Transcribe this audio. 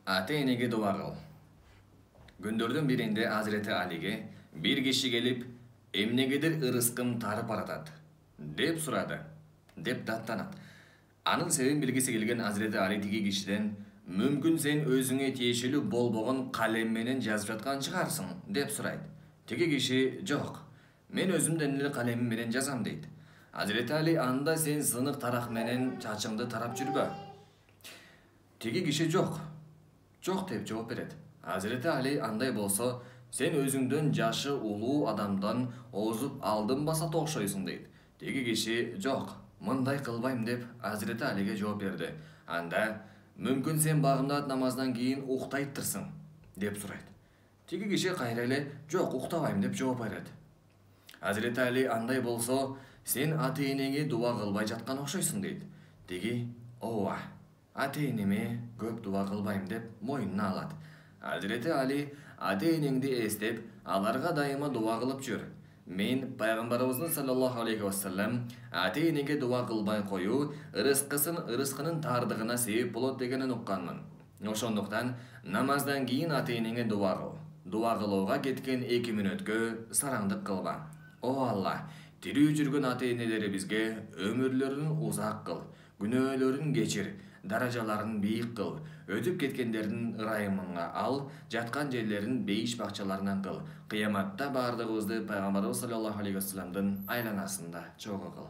Ата-энеге дуа кыл. Күндөрдүн биринде Азирети Алиге бир киши келип, эмнегедир ырыскым тарып баратат, деп сурады, деп даттанат. Анын себебин билгиси келген Азирети Али тиги кишиден мүмкүн сен өзүңө тиешелүү болбогон калем менен жазып жаткан чыгарсың, деп сурайт. Тиги киши жок, мен өзүмдөн эле калемим менен жазам дейт. Азирети Али анда сен сынык тарак менен чачыңды тарап жүрбө. Тиги киши жок деп жооп берет. Азирети Али андай болсо, сен өзүңдөн жашы улуу адамдан озуп алдынбаса окшойсуң дейт. Тиги киши жок, мындай кылбайм деп Азирети Алиге жооп берди. Анда мүмкүн сен багымдат намаздан кийин уктайттырсың, деп сурайт. Тиги киши кайра эле жок, уктабайм деп жооп берет. Азирети Али андай болсо, сен ата-энеңе дуа кылбай жаткан окшойсуң дейт. Тиги ооба, ата-энеме көп дуа кылбайм деп мойнуна алат. Азирети Али ата-энеңди эстеп, аларга дайыма дуа кылып жүр. Мен пайгамбарыбыздын саллаллаху алейхи вассалам ата-энеге дуа кылбай коюу ырыскынын тардыгына себеп болот дегенин укканмын. Ошондуктан намаздан кийин ата-энеңе дуа кыл. Дуа кылууга кеткен 2 мүнөткө сараңдык кылба. О Алла, тирүү жүргөн ата-энелерибизге өмүрлөрүн узак кыл, күнөөлөрүн кечир, даражаларын бийик кыл, өтүп кеткендердин ырайымыңа ал, жаткан жерлерин бейиш бакчаларынан кыл. Кыяматта бардыгыбызды пайгамбарыбыз саллаллаху алейхи вассаламдын айланасында чогуу кыл.